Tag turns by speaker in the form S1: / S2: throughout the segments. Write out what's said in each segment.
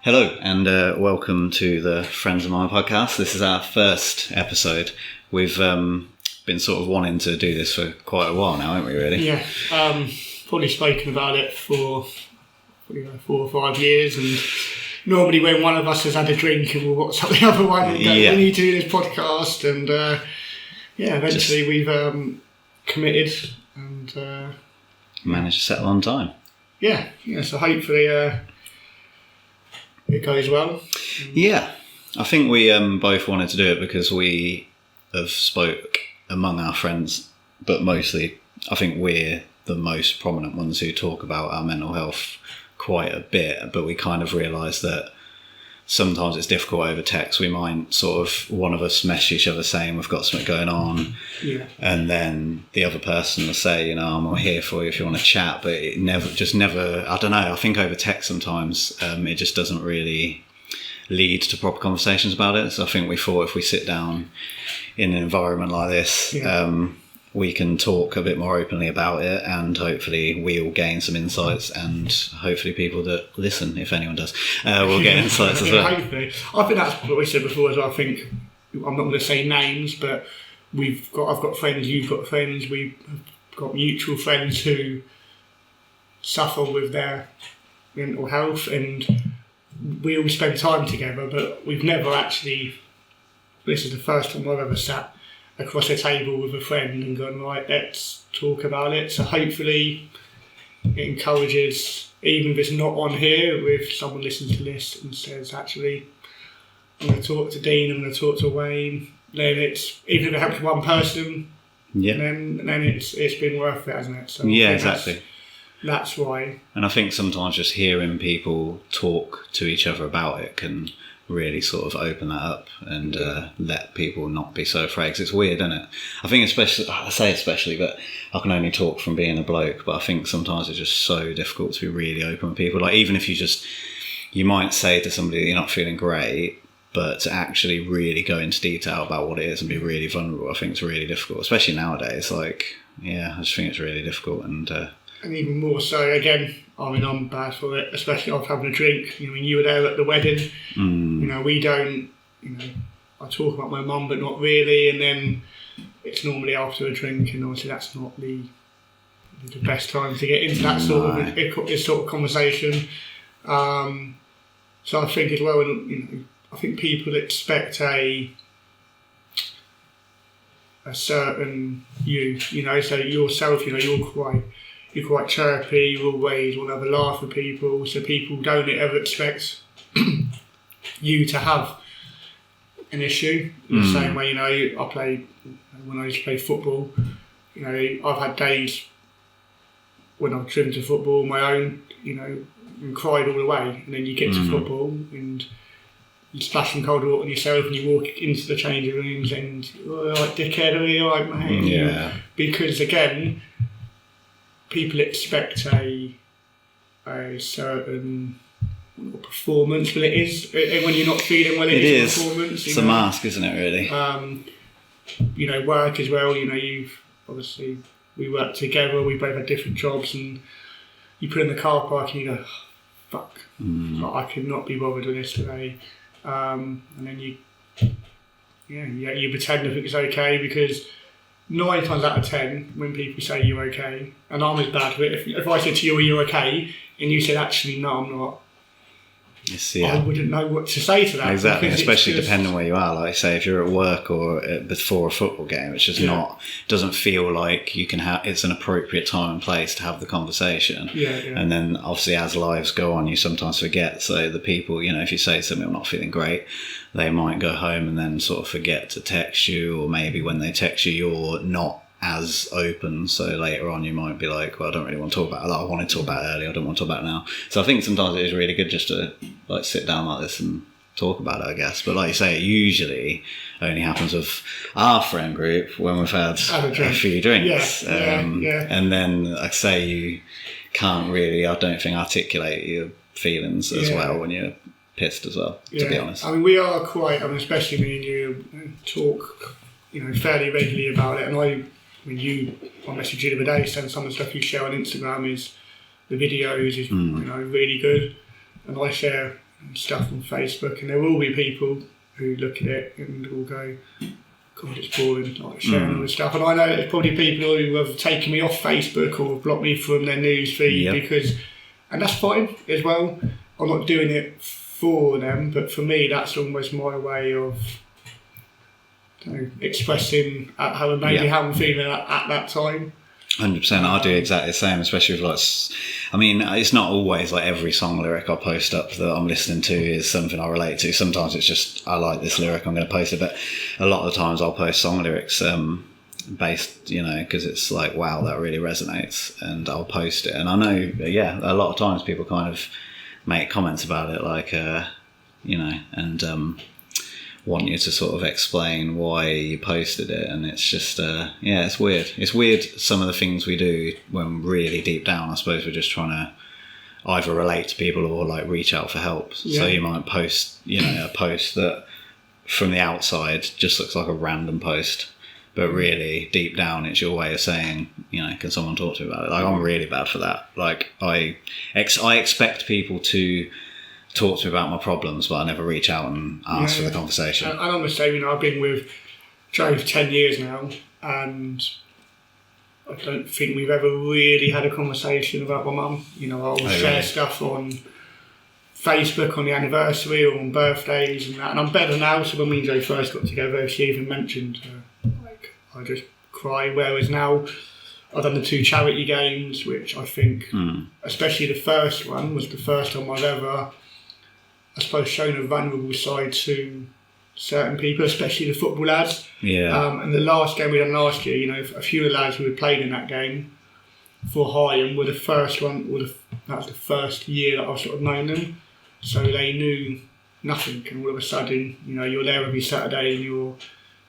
S1: Hello and welcome to the Friends of Mine podcast. This is our first episode. We've been sort of wanting to do this for quite a while now, haven't we, really?
S2: Yeah, probably spoken about it for 4 or 5 years, and normally when one of us has had a drink and we'll WhatsApp the other one and go, we need to do this podcast, and eventually we've committed and
S1: managed to settle on time.
S2: Yeah, so hopefully it goes well.
S1: Yeah, I think we both wanted to do it because we have spoke among our friends, but mostly I think we're the most prominent ones who talk about our mental health quite a bit, but we kind of realised that sometimes it's difficult over text. We might sort of, one of us message each other saying we've got something going on, and then the other person will say, I'm here for you if you want to chat, but it never, I don't know, I think over text sometimes it just doesn't really lead to proper conversations about it. So I think we thought if we sit down in an environment like this, we can talk a bit more openly about it, and hopefully we'll gain some insights, and hopefully people that listen, if anyone does, will get insights as well.
S2: Hopefully. I think that's what we said before as well. I think, I'm not going to say names, but I've got friends, you've got friends, we've got mutual friends who suffer with their mental health, and we all spend time together, but we've never actually, this is the first time I've ever sat across a table with a friend and gone, right, let's talk about it. So hopefully it encourages, even if it's not on here, if someone listens to this and says, actually, I'm going to talk to Dean, I'm going to talk to Wayne, then it's, even if it helps one person, then it's been worth it, hasn't it? So
S1: yeah, exactly.
S2: That's why. And
S1: I think sometimes just hearing people talk to each other about it can really sort of open that up and let people not be so afraid, because it's weird, isn't it? I think especially, but I can only talk from being a bloke, but I think sometimes it's just so difficult to be really open with people. Like, even if you might say to somebody that you're not feeling great, but to actually really go into detail about what it is and be really vulnerable, I think it's really difficult, especially nowadays. Like, I just think it's really difficult, and
S2: even more so, again, I'm bad for it, especially after having a drink. You were there at the wedding. We don't, I talk about my mum, but not really. And then it's normally after a drink, and obviously that's not the best time to get into that sort of conversation. So I think as well, I think people expect a certain so yourself, you're quite chirpy, you always want to have a laugh with people, so people don't ever expect you to have an issue. In the same way, when I used to play football, I've had days when I've driven to football on my own, and cried all the way, and then you get to football and you splash some cold water on yourself and you walk into the changing rooms and, alright dickhead, are you alright mate?
S1: Yeah.
S2: Because again, people expect a certain performance, but it is, when you're not feeling well, it is performance.
S1: It's a mask, isn't it, really?
S2: Work as well, you've obviously, we work together, we both had different jobs, and you put in the car park and you go, fuck, I could not be bothered with this today. And then you pretend everything's okay, because 9 times out of 10, when people say you're okay, and I'm as bad with it, if I said to you, are you okay? And you said, actually, no, I'm not. I wouldn't know what to say to that.
S1: Exactly, especially depending where you are. Like, say, if you're at work or before a football game, it's just doesn't feel like you can it's an appropriate time and place to have the conversation. And then, obviously, as lives go on, you sometimes forget. So the people, if you say something, I'm not feeling great, they might go home and then sort of forget to text you, or maybe when they text you, you're not as open, so later on you might be like, well, I don't really want to talk about it. Like, I wanted to talk about it earlier, I don't want to talk about it now. So I think sometimes it is really good just to sit down like this and talk about it, I guess. But like you say, it usually only happens with our friend group when we've had a few drinks. And then, like I say, you can't really, I don't think, articulate your feelings as well when you're pissed as well, to be honest.
S2: I mean, we are quite, especially me and you talk, fairly regularly about it. And I messaged you the other day saying some of the stuff you share on Instagram is, the videos is, really good. And I share and stuff on Facebook, and there will be people who look at it and will go, God, it's boring, like sharing all this stuff. And I know there's probably people who have taken me off Facebook or have blocked me from their news feed because, and that's fine as well. I'm not doing it for them, but for me, that's almost my way of expressing how I'm feeling at that time.
S1: 100%. I do exactly the same, especially with I mean, it's not always like every song lyric I post up that I'm listening to is something I relate to. Sometimes it's just, I like this lyric, I'm going to post it. But a lot of the times I'll post song lyrics based, because it's like, wow, that really resonates, and I'll post it. And I know, a lot of times people kind of make comments about it, like, and want you to sort of explain why you posted it, and it's just it's weird some of the things we do when really deep down I suppose we're just trying to either relate to people or like reach out for help. So you might post a post that from the outside just looks like a random post, but really deep down it's your way of saying, can someone talk to me about it? Like, I'm really bad for that. Like, I expect people to talk to me about my problems, but I never reach out and ask for the conversation.
S2: And I'm the same. I've been with Joe for 10 years now, and I don't think we've ever really had a conversation about my mum. I'll share stuff on Facebook on the anniversary or on birthdays and that, and I'm better now. So when me and Joe first got together, she even mentioned I just cry, whereas now I've done the 2 charity games, which I think, especially the first one, was the first time I've ever, I suppose, shown a vulnerable side to certain people, especially the football lads. Yeah. And the last game we done last year, a few of the lads who had played in that game for Higham were the first one, that was the first year that I've sort of known them. So they knew nothing, and all of a sudden, you're there every Saturday and you're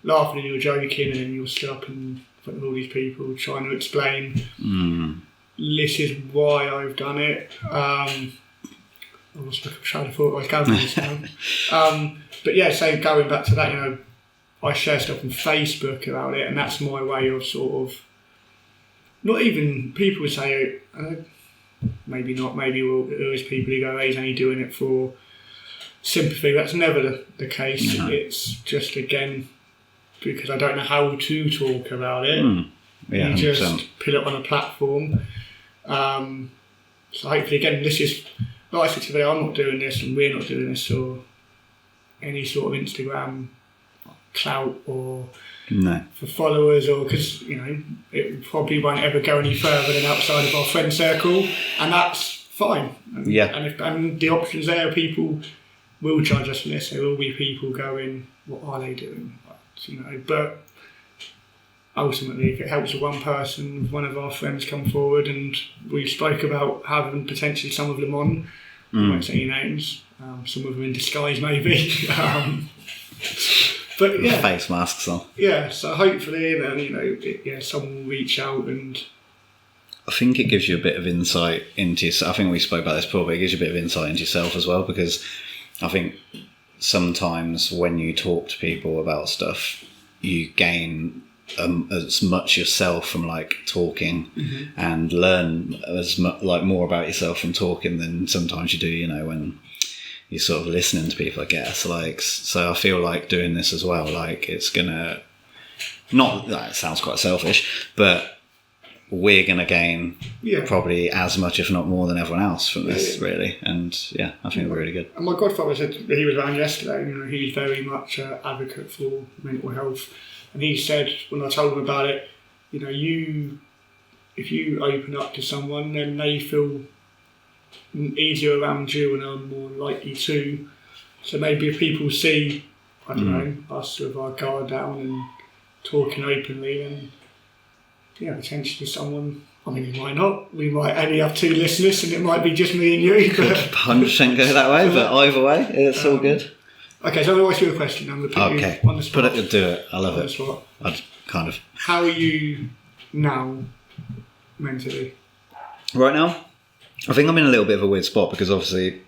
S2: laughing and you're joking, and then you're stood up in front of all these people trying to explain, this is why I've done it. I lost my train of thought. I was going this now. But yeah, so going back to that, I share stuff on Facebook about it, and that's my way of sort of, not even, people would say, maybe not, maybe there is people who go, he's only doing it for sympathy. That's never the case. No. It's just, again, because I don't know how to talk about it. You just 100%. Put it on a platform. So hopefully, again, this is, like I said today, I'm not doing this and we're not doing this or any sort of Instagram clout or for followers, or because it probably won't ever go any further than outside of our friend circle, and that's fine. And the options there, people will judge us for this. There will be people going, what are they doing? But ultimately, if it helps one person, one of our friends come forward, and we spoke about having potentially some of them on, we won't say any names, some of them in disguise maybe, but yeah,
S1: face masks on.
S2: Yeah, so hopefully then someone will reach out, and
S1: I think it gives you a bit of insight into yourself. I think we spoke about this before, but it gives you a bit of insight into yourself as well, because I think sometimes when you talk to people about stuff, you gain as much yourself from like talking, and learn as much more about yourself from talking than sometimes you do when you're sort of listening to people, I guess. So I feel like doing this as well, like it's gonna, not that it sounds quite selfish, but we're gonna gain probably as much, if not more, than everyone else from this, really. And I think we're really good.
S2: And my godfather said, he was around yesterday, he's very much an advocate for mental health, and he said, when I told him about it, if you open up to someone, then they feel easier around you and are more likely to. So maybe if people see, I don't know, us with our guard down and talking openly, then potentially someone, I mean, it might not. We might only have 2 listeners and it might be just me and you.
S1: Could 100% go that way, but either way, it's all good.
S2: Okay, so I'm going to ask you a question. I'm going to put you on the spot.
S1: Do it. I love it. I'd kind of.
S2: How are you now mentally?
S1: Right now? I think I'm in a little bit of a weird spot, because obviously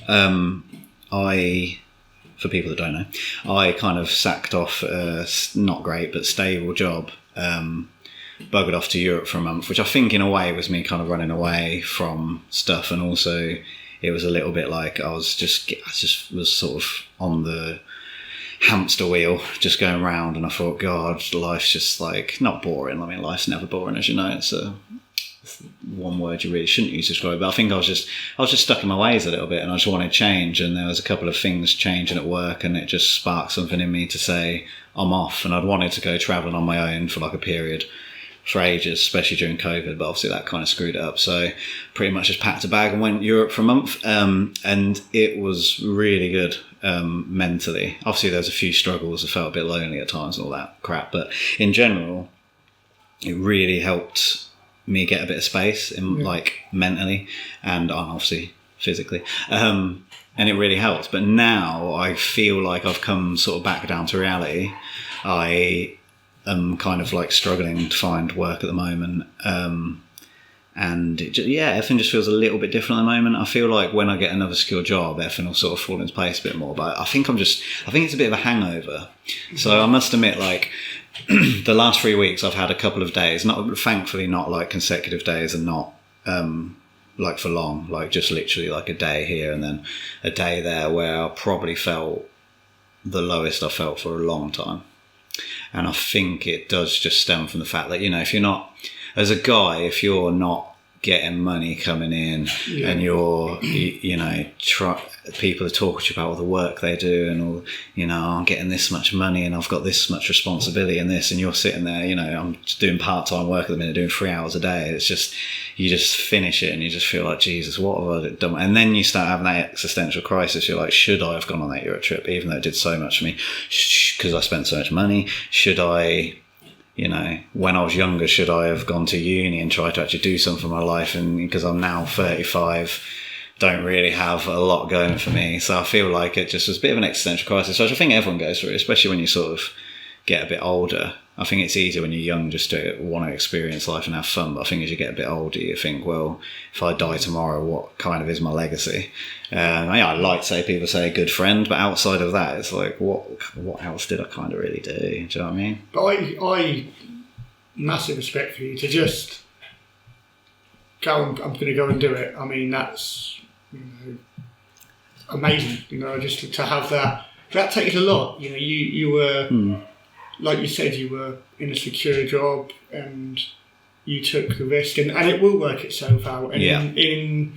S1: for people that don't know, I kind of sacked off a not great but stable job, buggered off to Europe for a month, which I think in a way was me kind of running away from stuff, and also it was a little bit like I just was sort of on the hamster wheel, just going round, and I thought, God, life's just like not boring. I mean, life's never boring, as you know. It's one word you really shouldn't use to describe it, but I think I was just stuck in my ways a little bit, and I just wanted change. And there was a couple of things changing at work, and it just sparked something in me to say I'm off. And I'd wanted to go travelling on my own for like a period for ages, especially during COVID, but obviously that kind of screwed it up. So pretty much just packed a bag and went Europe for a month, and it was really good mentally. Obviously there was a few struggles, I felt a bit lonely at times and all that crap, but in general it really helped me get a bit of space in like mentally and obviously physically, and it really helped. But now I feel like I've come sort of back down to reality. I'm kind of like struggling to find work at the moment, and everything just feels a little bit different at the moment. I feel like when I get another secure job, everything will sort of fall into place a bit more. But I think it's a bit of a hangover. So I must admit, like the last 3 weeks, I've had a couple of days, thankfully not like consecutive days, and not like for long, like just literally like a day here and then a day there, where I probably felt the lowest I felt for a long time. And I think it does just stem from the fact that, if you're not, as a guy, if you're not getting money coming in, and you're, people are talking to you about all the work they do and all, I'm getting this much money and I've got this much responsibility in this, and you're sitting there, I'm doing part-time work at the minute, doing 3 hours a day. It's just, you just finish it and you just feel like, Jesus, what have I done? And then you start having that existential crisis. You're like, should I have gone on that Europe trip, even though it did so much for me? Because I spent so much money. Should I, when I was younger, should I have gone to uni and tried to actually do something for my life? And because I'm now 35, don't really have a lot going for me. So I feel like it just was a bit of an existential crisis, which I think everyone goes through, especially when you sort of get a bit older. I think it's easier when you're young just to want to experience life and have fun. But I think as you get a bit older, you think, well, if I die tomorrow, what kind of is my legacy? I like to say, people say a good friend, but outside of that, it's like, what else did I kind of really do? Do you know what I mean?
S2: But I massive respect for you to just go. I'm going to go and do it. I mean, that's amazing. Just to have that. That takes a lot. You were. Like you said, you were in a secure job and you took the risk, and it will work itself out. And in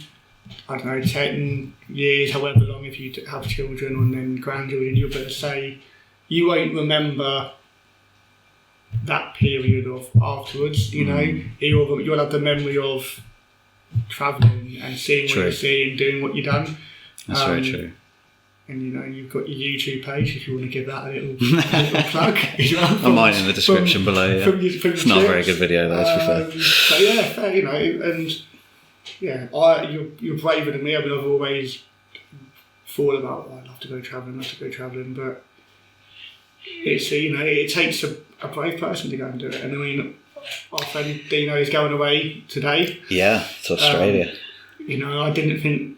S2: I don't know, 10 years, however long, if you have children and then grandchildren, you'll be able to say you won't remember that period of afterwards. You'll have the memory of travelling and seeing what you see and doing what you've done.
S1: That's very true.
S2: And you've got your YouTube page if you want to give that a little plug.
S1: I might in the description below. Yeah. From it's not a very good video though, to be fair.
S2: But and you're braver than me. I mean, I've always thought about I'd love to go travelling, but it's it takes a brave person to go and do it. And I mean, our friend Dino is going away today.
S1: Yeah, to Australia.
S2: I didn't think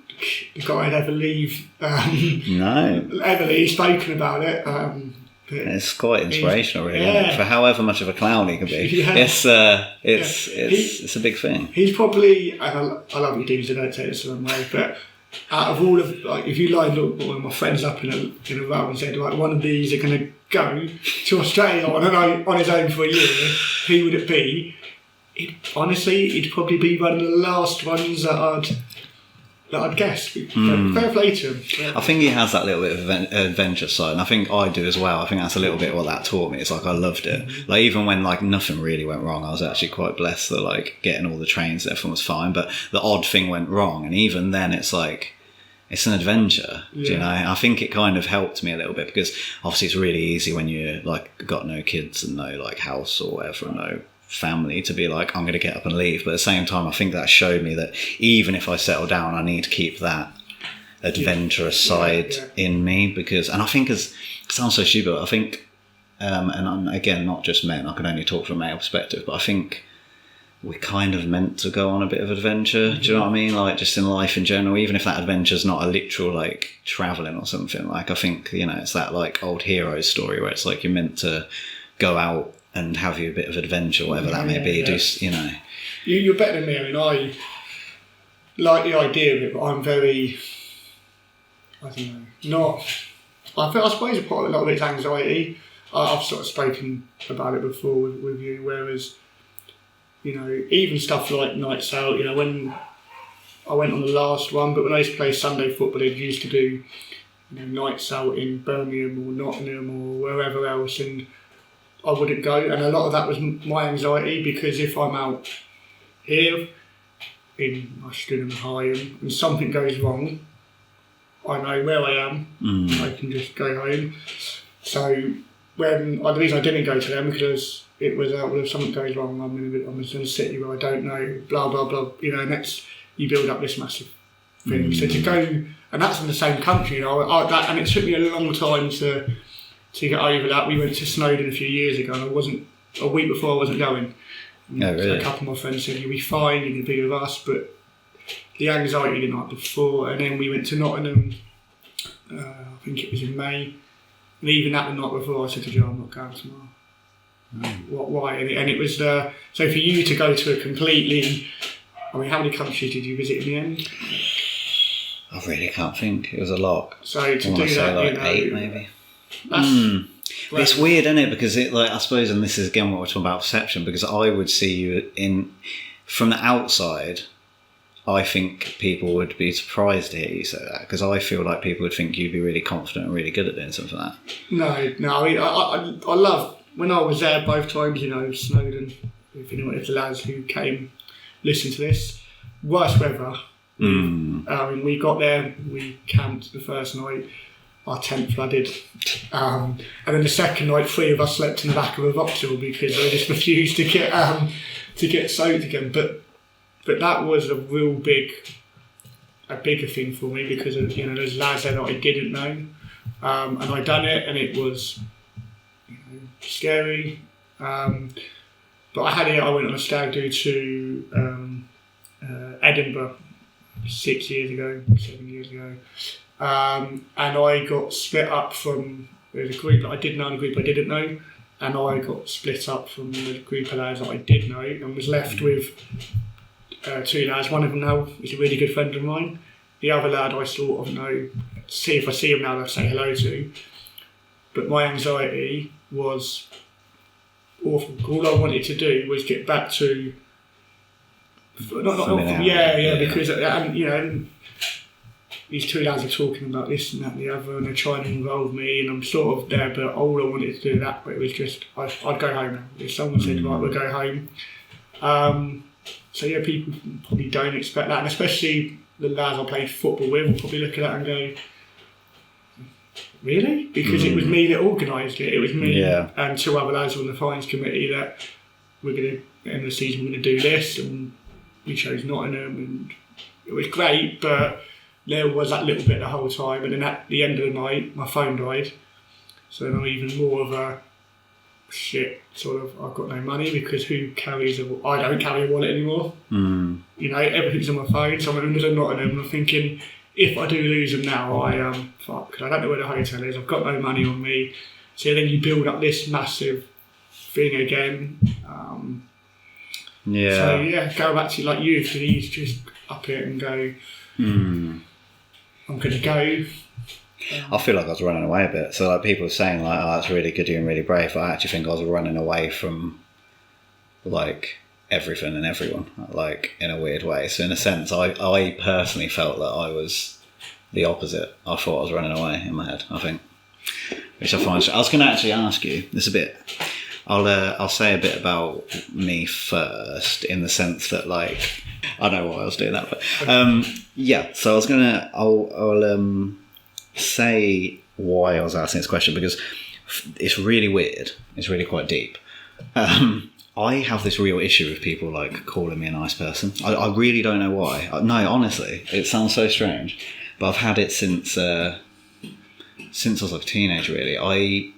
S2: the guy would ever leave.
S1: No.
S2: Ever leave. He's spoken about it.
S1: It's quite inspirational, really, isn't it? For however much of a clown he can be. Yeah. It's a big thing.
S2: He's probably, and I love you, Dean, so don't take this the wrong way, but out of all of, if you lined up one of my friends up in a row and said, one of these are going to go to Australia on his own for a year, who would it be? He'd probably be one of the last ones that I'd guess. Fair play to him. Yeah.
S1: I think he has that little bit of adventure side, and I think I do as well. I think that's a little bit what that taught me. It's like I loved it. Mm-hmm. Like even when like nothing really went wrong, I was actually quite blessed that like getting all the trains, everything was fine. But the odd thing went wrong, and even then, it's like it's an adventure. Yeah. Do you know? I think it kind of helped me a little bit because obviously it's really easy when you like got no kids and no like house or whatever, and no family to be like, I'm going to get up and leave. But at the same time, I think that showed me that even if I settle down, I need to keep that adventurous side in me, because, and I think it sounds so stupid, I think, and I'm, again, not just men, I can only talk from a male perspective, but I think we're kind of meant to go on a bit of adventure. Do you know what I mean? Like just in life in general, even if that adventure's not a literal like traveling or something, like I think, it's that like old hero story where it's like you're meant to go out and have you a bit of adventure, whatever that may be. Yeah. You're
S2: better than me. I mean, like the idea of it, but I'm very, I don't know, I suppose a lot of it's anxiety. I've sort of spoken about it before with you, whereas, even stuff like nights out, when I went on the last one, but when I used to play Sunday football, they used to do nights out in Birmingham or Nottingham or wherever else, and I wouldn't go. And a lot of that was my anxiety, because if I'm out here in Ashton and Hyam and something goes wrong, I know where I am. I can just go home. So the reason I didn't go to them, because it was well, if something goes wrong, I'm in a city where I don't know, blah blah blah. And you build up this massive thing. So to go, and that's in the same country, and it took me a long time to get over that. We went to Snowdon a few years ago, and a week before I wasn't going.
S1: Really?
S2: So a couple of my friends said, "You'll be fine, you can be with us," but the anxiety the night before, and then we went to Nottingham, I think it was in May, and even that the night before I said to Joe, "I'm not going tomorrow." Why? And it was so for you to go to a completely, how many countries did you visit in the end?
S1: I really can't think. It was a lot.
S2: So to do
S1: say
S2: that,
S1: 8 maybe.
S2: That's
S1: It's weird, isn't it? Because I suppose, and this is again what we're talking about perception, because I would see you from the outside, I think people would be surprised to hear you say that, because I feel like people would think you'd be really confident and really good at doing something like that.
S2: No. I love, when I was there both times, Snowdon, if the lads who came listen to this, worst weather. We got there, we camped the first night, our tent flooded, and then the second night 3 of us slept in the back of a Vauxhall because they just refused to get soaked again. But that was a bigger thing for me, because of, there's lads there that I didn't know, and I done it, and it was scary. But I went on a stag do to Edinburgh 7 years ago, and I got split up from a group that I did know and a group I didn't know, and I got split up from the group of lads that I did know, and was left with 2 lads. One of them now is a really good friend of mine. The other lad I sort of know, if I see him now, I'll say hello to. But my anxiety was awful. All I wanted to do was get back to because these 2 lads are talking about this and that and the other, and they're trying to involve me, and I'm sort of there, but all I wanted to do that, but it was just I'd go home now. If someone said, right, we'll go home. So yeah, people probably don't expect that, and especially the lads I played football with will probably look at that and go, really? Because it was me that organised it. It was me and 2 other lads on the fines committee that we're going to, end of the season, we're going to do this, and we chose Nottingham, and it was great, but there was that little bit the whole time, and then at the end of the night, my phone died. So then I'm even more of a shit, sort of, I've got no money, because who carries I don't carry a wallet anymore. Everything's on my phone, so I'm in the middle of Nottingham, and I'm thinking, if I do lose them now, I am fucked. I don't know where the hotel is, I've got no money on me. So then you build up this massive thing again. So yeah, go back to like you, please just up it and go, I'm going to go.
S1: I feel like I was running away a bit. So like people were saying like, oh, that's really good, you're really brave. I actually think I was running away from like everything and everyone, like in a weird way. So in a sense, I personally felt that I was the opposite. I thought I was running away in my head, I think. Which I find, I was going to actually ask you this a bit. I'll say a bit about me first, in the sense that like I know why I was doing that, but so I was gonna I'll say why I was asking this question, because it's really weird. It's really quite deep. I have this real issue with people like calling me a nice person. I really don't know why. No, honestly, it sounds so strange, but I've had it since I was like a teenager. Really,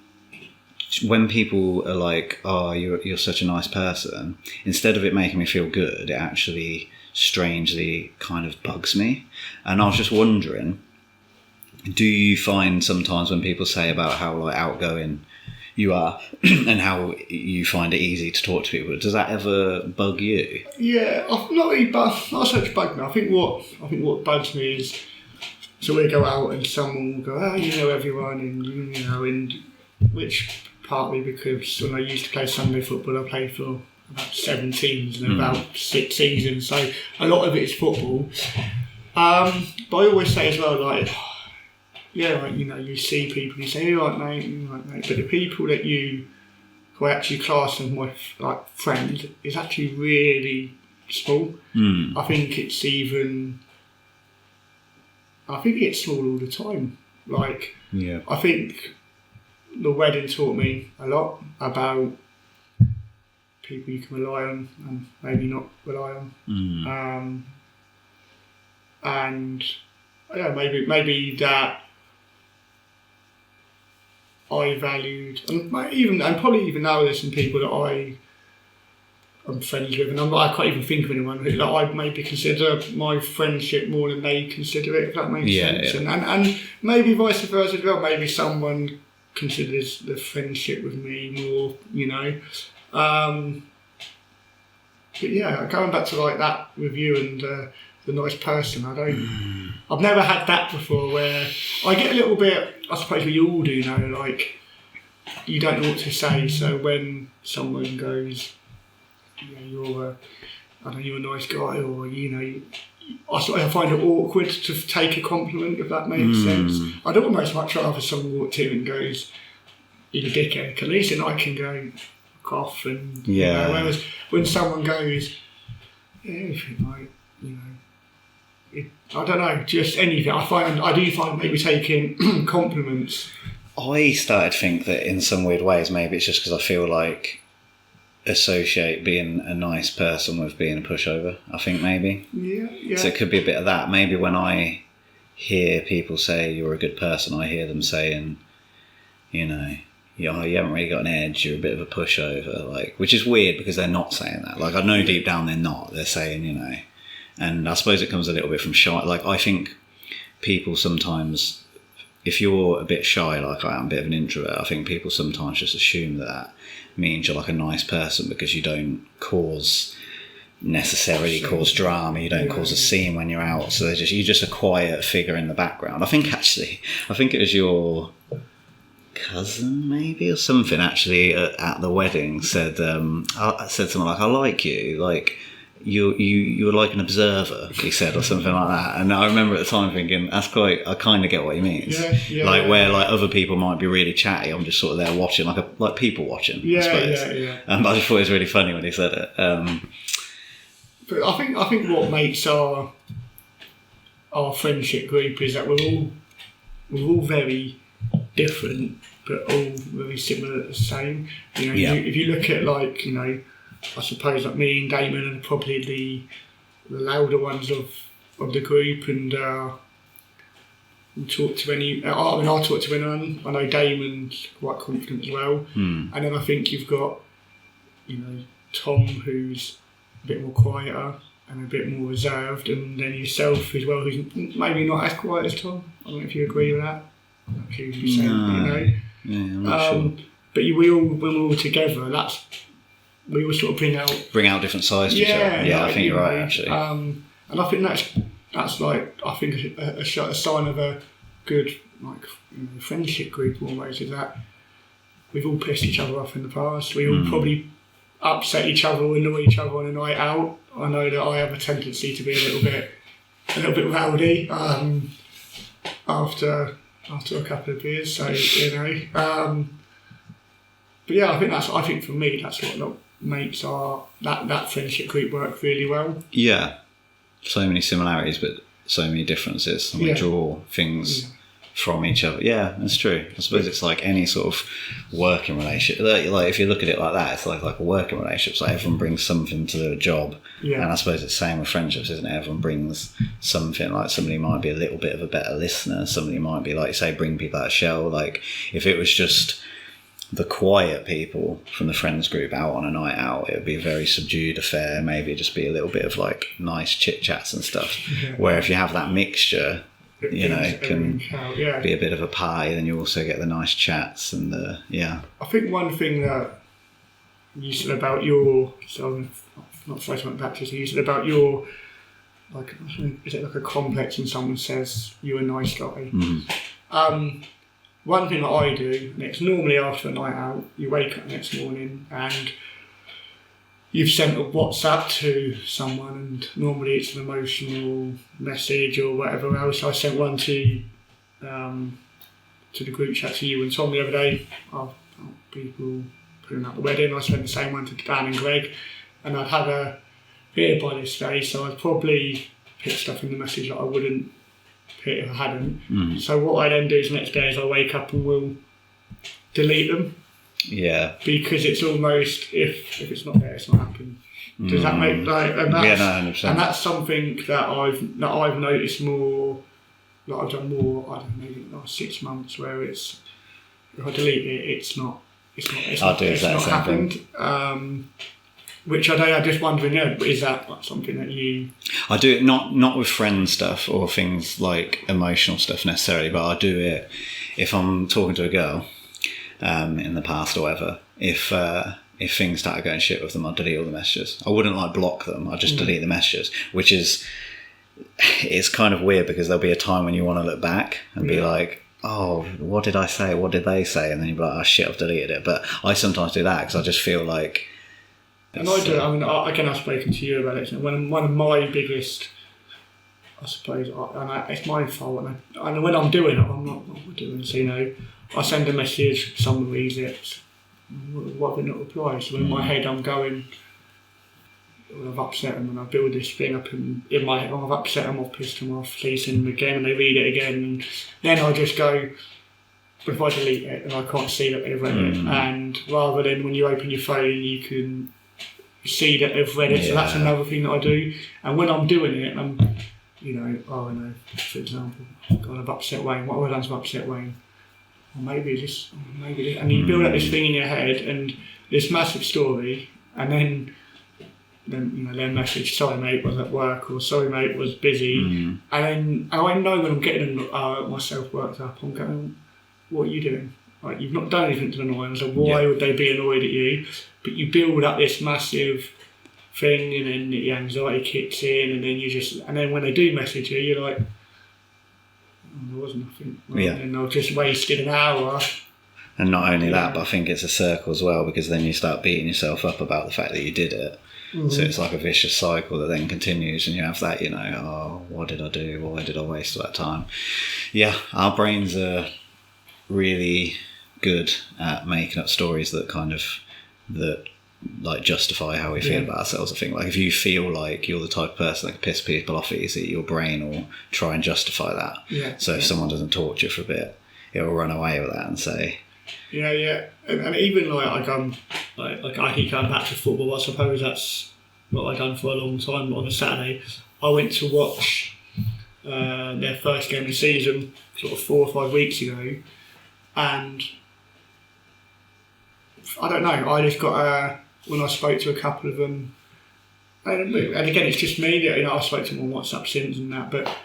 S1: when people are like, "Oh, you're such a nice person," instead of it making me feel good, it actually strangely kind of bugs me. And I was just wondering, do you find sometimes when people say about how like outgoing you are and how you find it easy to talk to people. Does that ever bug you?
S2: Yeah, not really, not so much bug me. I think what bugs me is, so we go out and someone will go, oh, you know everyone, and you know, and which partly because when I used to play Sunday football, I played for about 7 teams and about 6 seasons, so a lot of it is football. But I always say as well, like, yeah, like, you know, you see people, you say, you're right, mate, but the people that you who I actually class as my friend is actually really small. I think it's small all the time. Like, I think the wedding taught me a lot about people you can rely on and maybe not rely on. And yeah, maybe that I valued, and probably even now there's some people that I'm friends with, and I can't even think of anyone that I maybe consider my friendship more than they consider it, if that makes sense. Yeah. And maybe vice versa as well. Maybe someone considers the friendship with me more, you know. But yeah, going back to like that with you and the nice person, I've never had that before where I get a little bit, I suppose we all do know, like, you don't know what to say, so when someone goes, you know, you're a nice guy, or, you know, I find it awkward to take a compliment, if that makes sense. I'd almost much rather someone walked in and goes, you're a dickhead, at least then I can go off and, you know, whereas when someone goes, anything, like, you know, I don't know, just anything. I do find maybe taking compliments.
S1: I started to think that in some weird ways, maybe it's just because I feel like associate being a nice person with being a pushover. I think maybe. Yeah. So it could be a bit of that. Maybe when I hear people say you're a good person, I hear them saying, you know, you haven't really got an edge, you're a bit of a pushover, like, which is weird because they're not saying that. Like, I know deep down they're not. They're saying, you know. And I suppose it comes a little bit from shy. Like, I think people sometimes, if you're a bit shy, like I am, a bit of an introvert, I think people sometimes just assume that means you're like a nice person because you don't necessarily cause drama, you don't cause a scene when you're out. So you're just a quiet figure in the background. I think it was your cousin maybe or something actually at the wedding said something like, I like you, like, you're like an observer, he said, or something like that. And I remember at the time thinking, I kind of get what he means. Where like other people might be really chatty, I'm just sort of there watching, like people watching, I suppose. But I just thought it was really funny when he said it.
S2: But I think what makes our friendship group is that we're all very different, but all very similar, the same. You know, if you look at, like, you know, I suppose like me and Damon are probably the louder ones of the group, and we'll talk to I'll talk to anyone. I know Damon's quite confident as well. And then I think you've got, you know, Tom, who's a bit more quieter and a bit more reserved, and then yourself as well, who's maybe not as quiet as Tom. I don't know if you agree with that. I'm not sure if you say, you know.
S1: Yeah, I'm not sure.
S2: But when we're all together, we will sort of bring out different sides to each other.
S1: Yeah, I think you're right, actually.
S2: And I think that's like, I think a sign of a good, like, you know, friendship group almost, is that we've all pissed each other off in the past. We all probably upset each other or annoy each other on a night out. I know that I have a tendency to be a little bit rowdy after a couple of beers. So, you know. But yeah, I think for me that's what makes that friendship group work really well.
S1: Yeah, so many similarities, but so many differences, and we draw things from each other. Yeah, that's true. I suppose it's like any sort of working relationship. Like if you look at it like that, it's like a working relationship. It's like everyone brings something to the job, and I suppose it's the same with friendships, isn't it? Everyone brings something. Like somebody might be a little bit of a better listener. Somebody might be, like you say, bring people out of shell. Like if it was just the quiet people from the friends group out on a night out, it would be a very subdued affair. Maybe just be a little bit of like nice chit chats and stuff. Where if you have that mixture, you know, can
S2: out,
S1: be a bit of a party. Then you also get the nice chats and
S2: I think one thing that you said about your, so I'm not throwing something back to you said about your, like, is it like a complex when someone says you're a nice guy? One thing that I do, and it's normally after a night out, you wake up the next morning and you've sent a WhatsApp to someone, and normally it's an emotional message or whatever else. I sent one to the group chat to you and Tom the other day. People putting up the wedding. I sent the same one to Dan and Greg, and I'd have a beer by this day, so I'd probably put stuff in the message that I wouldn't put if I hadn't. So what I then do is the next day is I wake up and will delete them.
S1: Yeah.
S2: Because it's almost, if it's not there, it's not happening. Does that make like? And that's,
S1: 100%.
S2: And that's something that I've noticed more. Like I've done more. I don't know, maybe the last 6 months, where it's if I delete it, it's not happened. Which I'm just wondering, is that like something that you?
S1: I do it not with friend stuff or things like emotional stuff necessarily, but I do it if I'm talking to a girl. In the past or whatever, if things started going shit with them, I'd delete all the messages. I wouldn't like block them, I'd just delete the messages, which is, it's kind of weird because there'll be a time when you want to look back and be like, oh, what did I say? What did they say? And then you'll be like, oh shit, I've deleted it. But I sometimes do that because I just feel like...
S2: And I do, I mean, again, I've spoken to you about it. One of my biggest, I suppose, it's my fault, and when I'm doing it, I'm not doing, so, you know, I send a message, someone reads it, why would not reply? So in my head I'm going, well, I've upset them, and I build this thing up in my head, I've upset them, I've pissed them off, please send them again, and they read it again, and then I just go, if I delete it, and I can't see that they've read it, and rather than when you open your phone you can see that they've read it, so that's another thing that I do, and when I'm doing it, I'm, you know, for example, God, I've upset Wayne, what have I done to upset Wayne? Or maybe this, and you build up this thing in your head and this massive story, and then you know, their message, sorry mate, was at work, or sorry mate, was busy, and I know when I'm getting myself worked up, I'm going, what are you doing? Like, you've not done anything to annoy them, so why would they be annoyed at you? But you build up this massive thing, and then the anxiety kicks in, and then when they do message you, you're like, there was nothing. And I've just wasted an hour.
S1: And not only that, but I think it's a circle as well, because then you start beating yourself up about the fact that you did it. So it's like a vicious cycle that then continues, and you have that, you know, oh, what did I do? Why did I waste all that time? Yeah, our brains are really good at making up stories that like justify how we feel about ourselves. I think, like, if you feel like you're the type of person that can piss people off easy, your brain will try and justify that. So if someone doesn't talk to you for a bit, it'll run away with that and say,
S2: and even like I keep going back to football. I suppose that's what I've done for a long time. On a Saturday, I went to watch their first game of the season sort of 4 or 5 weeks ago, and I don't know, I just got when I spoke to a couple of them, and again, it's just me, you know, I spoke to them on WhatsApp since and that, but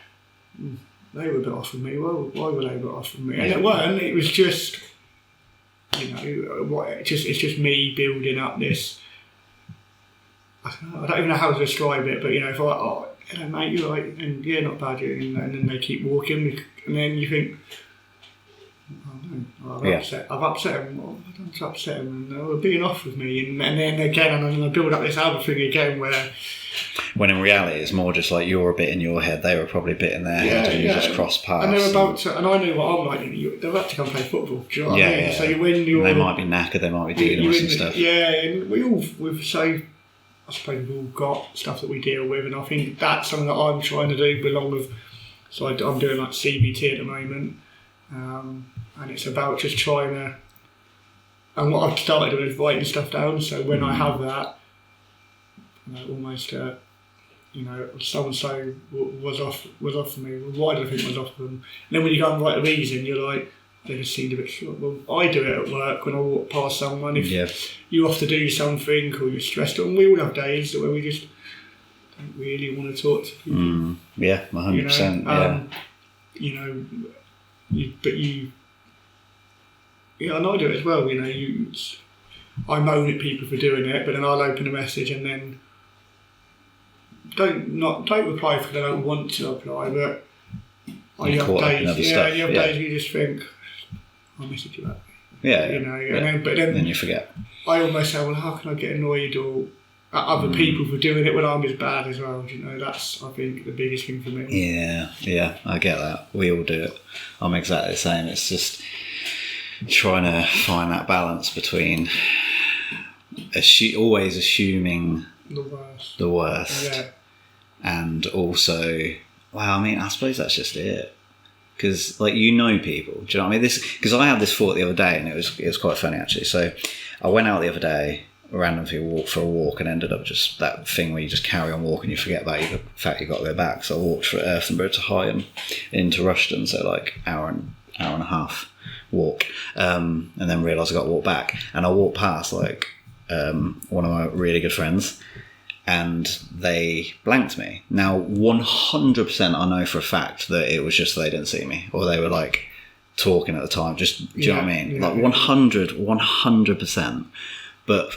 S2: they were a bit off with me. Well, why were they a bit off with me? And it weren't, it was just, you know, it's just me building up this, I don't even know how to describe it, but, you know, if hello mate, you're right, and yeah, not bad, and then they keep walking, and then you think, I've upset him. What have I done to upset him? And they were being off with me, and then again, and I build up this other thing again where. When
S1: in reality, it's more just like you're a bit in your head, they were probably a bit in their head, and you just cross paths.
S2: And they're about to, and I know what I'm like. They're about to come play football. Do you know what I mean?
S1: Yeah.
S2: So when you're,
S1: they might be knackered, they might be dealing with some stuff.
S2: Yeah, and I suppose we've all got stuff that we deal with, and I think that's something that I'm trying to do along with. So I'm doing like CBT at the moment. And it's about just trying to, and what I've started doing is writing stuff down, so when I have that, you know, almost, you know, so-and-so was off for me, why did I think was off for them? And then when you go and write a reason, you're like, they just seemed a bit short. Well, I do it at work when I walk past someone, if you have to do something or you're stressed, and we all have days where we just don't really want to talk to people.
S1: 100%,
S2: you know, and I do it as well. You know, I moan at people for doing it, but then I'll open a message and then don't reply because I don't want to reply, but you have days. Yeah, you have days where you just think, I'll message you back.
S1: Yeah,
S2: you know,
S1: yeah.
S2: And then
S1: you forget.
S2: I almost say, well, how can I get annoyed or at other people for doing it when I'm as bad as well? You know, that's, I think, the biggest thing for me.
S1: Yeah, I get that. We all do it. I'm exactly the same. It's just trying to find that balance between always assuming the worst,
S2: yeah.
S1: And also, well, I mean, I suppose that's just it. Because, like, you know people. Do you know what I mean? Because I had this thought the other day, and it was quite funny, actually. So I went out the other day, randomly for a walk, and ended up just that thing where you just carry on walking, you forget about the fact you've got to go back. So I walked from Earthenborough to Higham into Rushden, so like hour and a half walk, and then realised I got to walk back. And I walked past, like, one of my really good friends, and they blanked me. Now, 100% I know for a fact that it was just they didn't see me, or they were like talking at the time. Just, do you know what I mean?
S2: Yeah.
S1: Like 100%.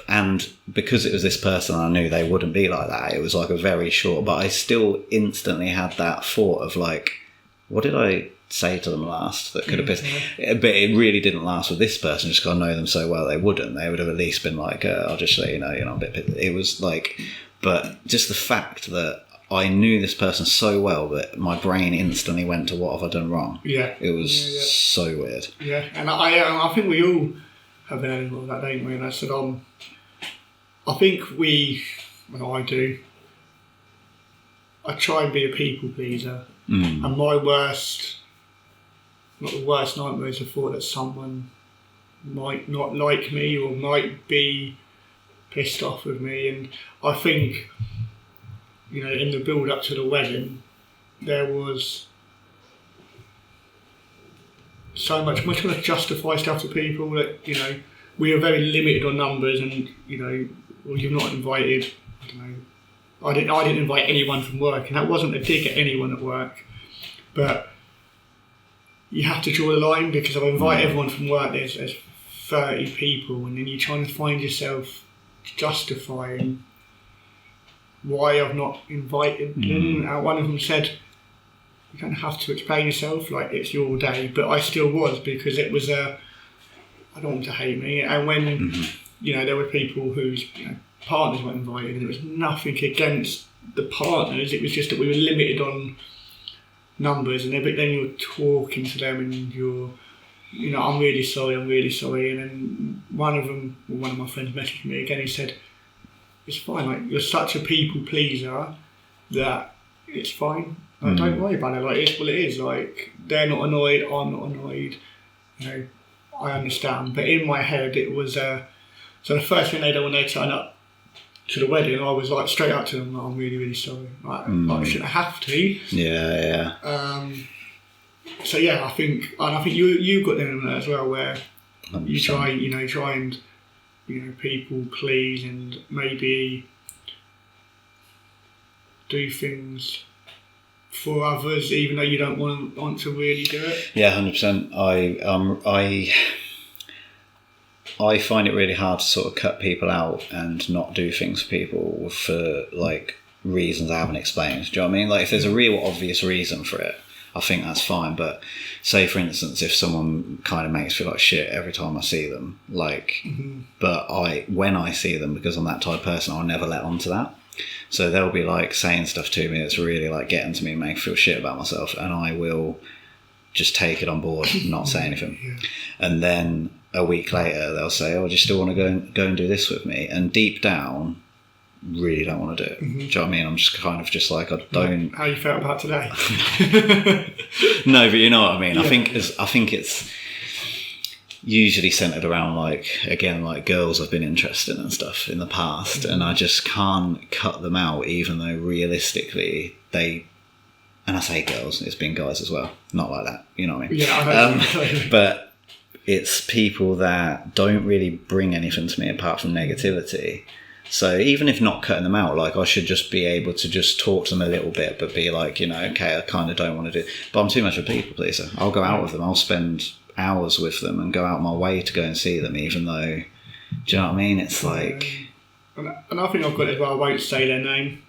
S1: And because it was this person, I knew they wouldn't be like that. It was like a very short, but I still instantly had that thought of like, what did I say to them last that could have pissed? But it really didn't last with this person, just because I know them so well. They would have at least been like, I'll just let you know, I'm a bit pissed. It was like, but just the fact that I knew this person so well that my brain instantly went to what have I done wrong.
S2: Yeah,
S1: it was so weird.
S2: Yeah, and I think we all have an element of that, don't we? And I said, I think I do. I try and be a people pleaser, and my worst, not the worst nightmare, is the thought that someone might not like me or might be pissed off with me. And I think, you know, in the build up to the wedding, there was so much trying to justify stuff to people that, you know, we are very limited on numbers, and, you know, well, you're not invited. I don't know. I didn't invite anyone from work, and that wasn't a dig at anyone at work, but you have to draw a line, because if I invite everyone from work, there's 30 people, and then you're trying to find yourself justifying why I've not invited them. One of them said, you don't have to explain yourself, like, it's your day, but I still was, because it was I don't want to hate me. And when you know, there were people whose, you know, partners weren't invited, and it was nothing against the partners, it was just that we were limited on numbers, and then you're talking to them and you're, you know, I'm really sorry, and then one of my friends messaged me again. He said, it's fine, like, you're such a people pleaser that it's fine, like, don't worry about it, like, it's what it is, like, they're not annoyed, I'm not annoyed, you know, I understand. But in my head it was so the first thing they did when they turned up to the wedding, I was like straight up to them, like, I'm really, really sorry, like, I shouldn't have to. So yeah, I think you got them in that as well, where 100%. You try and, you know, people please, and maybe do things for others even though you don't want to really do it.
S1: Yeah, 100%. I find it really hard to sort of cut people out and not do things for people for, like, reasons I haven't explained. Do you know what I mean? Like, if there's a real obvious reason for it, I think that's fine. But say, for instance, if someone kind of makes me feel like shit every time I see them, like, but when I see them, because I'm that type of person, I'll never let on to that. So they'll be like saying stuff to me that's really like getting to me and making me feel shit about myself, and I will just take it on board, not say anything. And then a week later they'll say, oh, do you still want to go and do this with me? And deep down, really don't want to do it. Do you know what I mean? I'm just kind of just like, I don't.
S2: How you felt about today?
S1: No, but you know what I mean. Yeah. I think it's usually centered around, like, again, like, girls I've been interested in and stuff in the past, and I just can't cut them out, even though realistically they, and I say girls, it's been guys as well, not like that, you know what I mean?
S2: Yeah,
S1: but it's people that don't really bring anything to me apart from negativity, So even if not cutting them out, like I should just be able to just talk to them a little bit, but be like, okay, I kind of don't want to do it. But I'm too much of a people pleaser. I'll go out with them. I'll spend hours with them and go out my way to go and see them, even though, do you know what I mean? It's like...
S2: And I think I've got it as well. I won't say their name.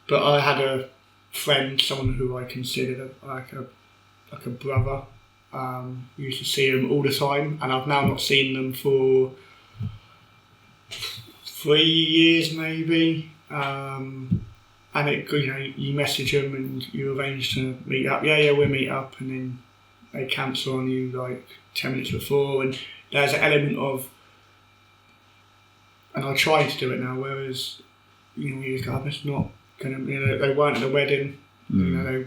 S2: But I had a friend, someone who I considered like a brother. Used to see them all the time, and I've now not seen them for 3 years maybe. And it, you message them and you arrange to meet up. Yeah, we'll meet up, and then they cancel on you like 10 minutes before. And there's an element of, and I try to do it now, whereas you go, it's not gonna. They weren't at the wedding. They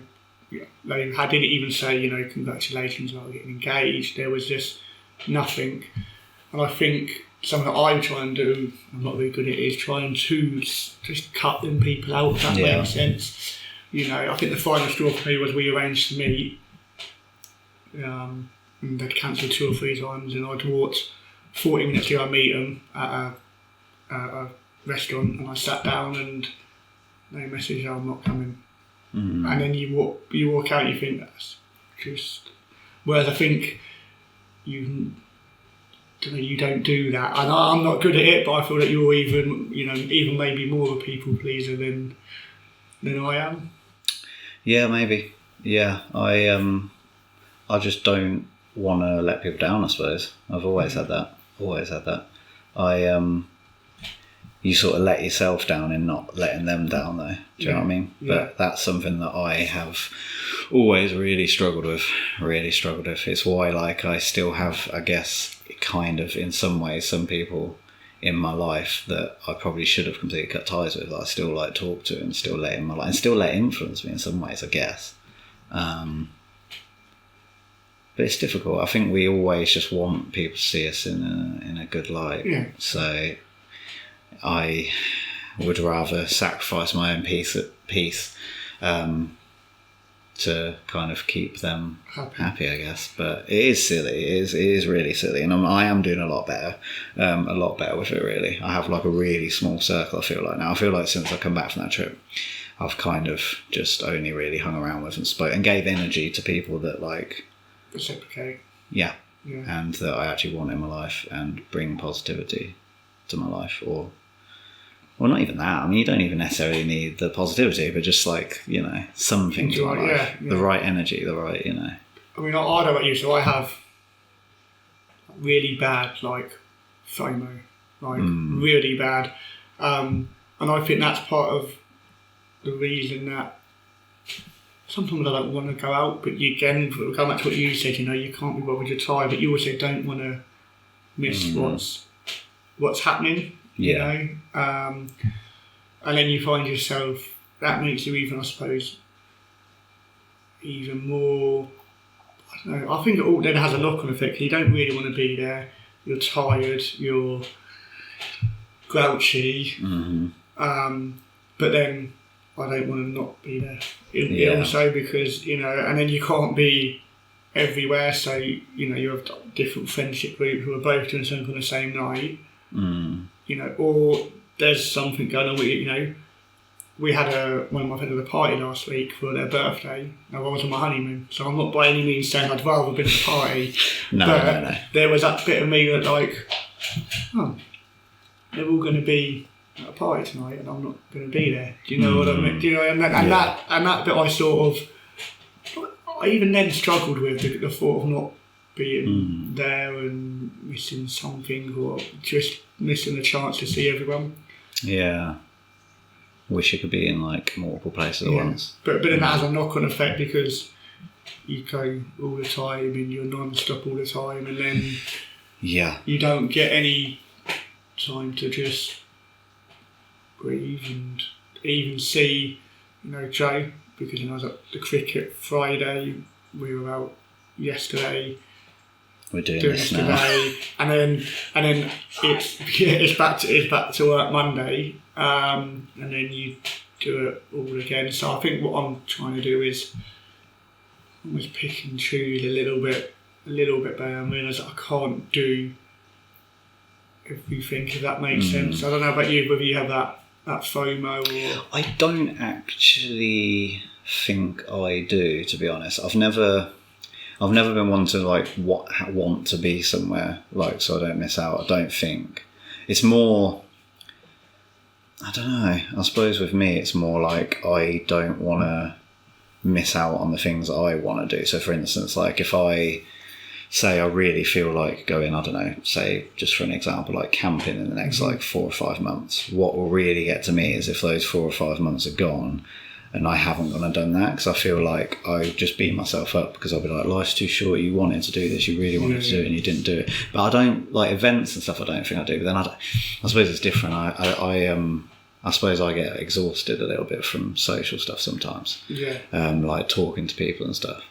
S2: didn't even say, congratulations about getting engaged. There was just nothing. And I think something that I try and do, I'm not very good at it, is trying to just cut them people out, if that makes sense. I think the final straw for me was we arranged to meet, and they'd cancelled 2 or 3 times, and I'd walked 40 minutes to go meet them at a restaurant, and I sat down and they messaged, I'm not coming. And then you walk out and you think that's just... Whereas I think you don't do that. And I'm not good at it, but I feel that you're even maybe more of a people pleaser than I am. Yeah,
S1: maybe. Yeah, I just don't want to let people down, I suppose. I've always had that. You sort of let yourself down in not letting them down, though. Do you know what I mean? Yeah. But that's something that I have always really struggled with. It's why, I still have, I guess, kind of in some ways, some people in my life that I probably should have completely cut ties with, that I still talk to and still let in my life, and still let influence me in some ways, I guess. But it's difficult. I think we always just want people to see us in a good light.
S2: Yeah.
S1: So I would rather sacrifice my own peace to kind of keep them happy, I guess. But it is silly. It is really silly, and I am doing a lot better with it. Really, I have a really small circle. I feel like now. I feel like since I come back from that trip, I've kind of just only really hung around with and spoke and gave energy to people that
S2: reciprocate.
S1: Yeah, and that I actually want in my life and bring positivity to my life, or. Well, not even that. I mean, you don't even necessarily need the positivity, but just something to my life. Yeah. The right energy, the right,
S2: I mean, I don't know about you, so I have really bad, FOMO. Really bad. And I think that's part of the reason that sometimes I don't want to go out, but you again, go back to what you said, you can't be bothered to try, but you also don't want to miss what's happening. And then you find yourself, that makes you even, I suppose, even more, I don't know, I think it all then has a knock-on effect. You don't really want to be there, you're tired, you're grouchy, but then I don't want to not be there. Also because, and then you can't be everywhere, so, you have a different friendship group who are both doing something on the same night. Or there's something going on with we had one of my friends at a party last week for their birthday. Now I was on my honeymoon, so I'm not by any means saying I'd rather been at a party. No. There was that bit of me that they're all going to be at a party tonight, and I'm not going to be there. Do you know what I mean? Do you know? And that bit I even then struggled with the thought of not being there and missing something, or just missing the chance to see everyone.
S1: Yeah. Wish you could be in multiple places at once.
S2: But then that has a knock-on effect because you go all the time and you're non-stop all the time, and then you don't get any time to just breathe and even see, Joe, because I was at the cricket Friday, we were out yesterday.
S1: We're doing this
S2: today, and then it's back to work Monday, and then you do it all again. So I think what I'm trying to do is almost pick and choose a little bit better. I realise I can't do everything, if that makes sense. I don't know about you, whether you have that FOMO or...
S1: I don't actually think I do, to be honest. I've never been one to like want to be somewhere like so I don't miss out. I don't think it's more. I don't know. I suppose with me, it's more like I don't want to miss out on the things I want to do. So, for instance, like if I say I really feel like going, I don't know, say just for an example, like camping in the next like 4 or 5 months, what will really get to me is if those 4 or 5 months are gone and I haven't gone and done that, because I feel like I just beat myself up because I'll be like, life's too short, you wanted to do this, you really wanted to do it and you didn't do it. But I don't, like events and stuff, I don't think I do. But then I suppose it's different. I suppose I get exhausted a little bit from social stuff sometimes.
S2: Yeah.
S1: Like talking to people and stuff.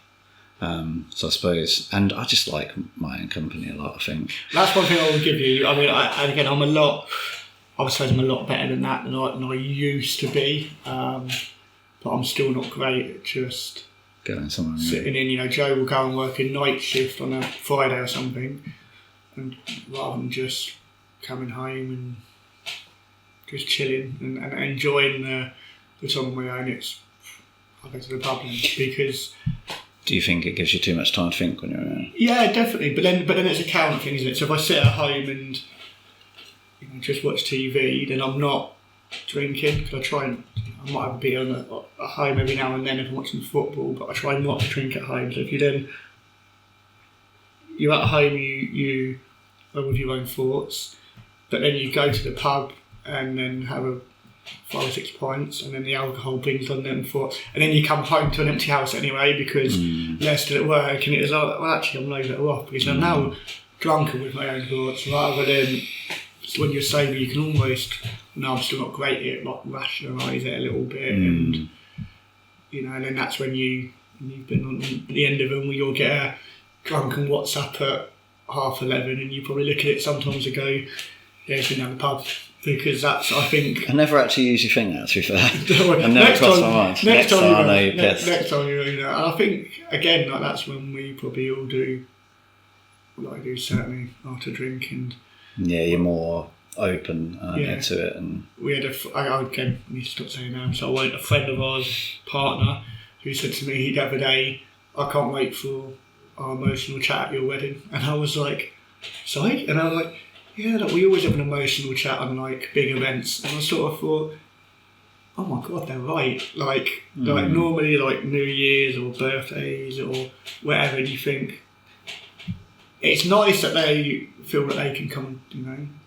S1: So I suppose, and I just like my own company a lot, I think.
S2: That's one thing I would give you. I mean, I would say I'm a lot better than that than I used to be. But I'm still not great at just
S1: going somewhere.
S2: Sitting in, you know, Joe will go and work a night shift on a Friday or something, and rather than just coming home and just chilling and enjoying the time on my own, I go to the pub because...
S1: Do you think it gives you too much time to think when you're around?
S2: Yeah, definitely. But then it's a count thing, isn't it? So if I sit at home and just watch TV, then I'm not drinking. Because I might have a beer at home every now and then if I'm watching football, but I try not to drink at home. So if you're at home, you are with your own thoughts, but then you go to the pub and then have a 5 or 6 pints, and then the alcohol brings on them thoughts, and then you come home to an empty house anyway because they're still at work, and it's like, well, actually I'm no better off because I'm now drunken with my own thoughts, rather than when you're sober you can almost, no, I'm still not great at it, like rationalise it a little bit, and and then that's when you've been on the end of them, where you'll get a drunken WhatsApp at 11:30, and you probably look at it sometimes and go, yeah, it's been down the pub. Because that's, I think...
S1: I never actually usually think that, to be fair. I never crossed my mind. Next time I know you're pissed.
S2: Next time and I think, again, like that's when we probably all do what I do, certainly, after drinking.
S1: Yeah, you're more open to it. And
S2: we had I need to stop saying that, so I won't, a friend of ours, partner, who said to me the other day, I can't wait for our emotional chat at your wedding. And I was like, sorry? And I was like, yeah, like we always have an emotional chat on like big events, and I sort of thought, oh my god, they're right. Like normally like New Year's or birthdays or whatever, and you think it's nice that they feel that they can come,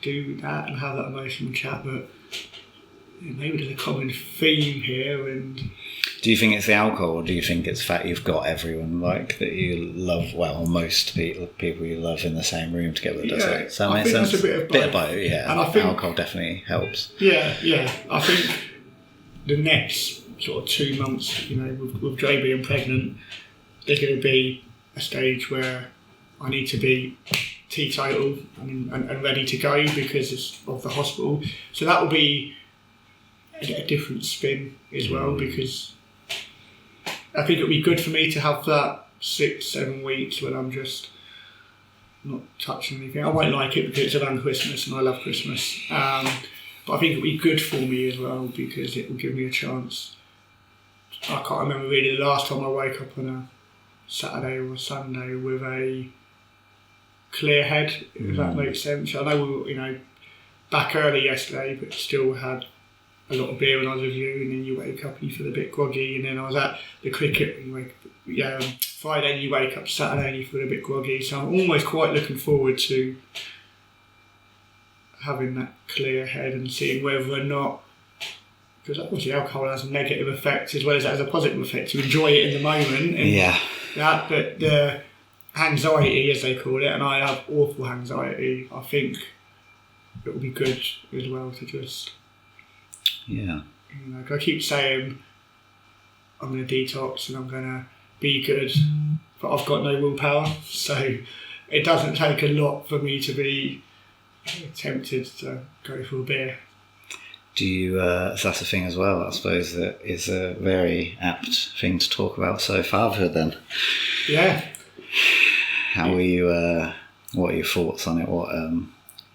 S2: do that and have that emotional chat, but maybe there's a common theme here. And
S1: do you think it's the alcohol, or do you think it's the fact you've got everyone like that you love, well, most people you love in the same room together? Does that make sense?
S2: That's a bit of both,
S1: yeah.
S2: And I think
S1: alcohol definitely helps.
S2: Yeah. I think the next sort of 2 months, with Dre being pregnant, there's going to be a stage where I need to be teetotal and ready to go because of the hospital. So that will be a different spin as well, because I think it'll be good for me to have that 6-7 weeks when I'm just not touching anything. I won't like it because it's around Christmas and I love Christmas. But I think it'll be good for me as well because it will give me a chance. I can't remember really the last time I woke up on a Saturday or a Sunday with a clear head, if that makes sense. I know we were, back early yesterday, but still had a lot of beer when I was with you, and then you wake up and you feel a bit groggy, and then I was at the cricket, and Friday and you wake up Saturday and you feel a bit groggy, so I'm almost quite looking forward to having that clear head and seeing whether or not, because obviously alcohol has a negative effect as well as it has a positive effect, to enjoy it in the moment, and but the anxiety, as they call it, and I have awful anxiety, I think it will be good as well to just...
S1: Yeah.
S2: I keep saying I'm going to detox and I'm going to be good, but I've got no willpower, so it doesn't take a lot for me to be tempted to go for a beer.
S1: Do you, so that's the thing as well, I suppose, that is a very apt thing to talk about. So fatherhood then.
S2: Yeah.
S1: How are you, what are your thoughts on it? What,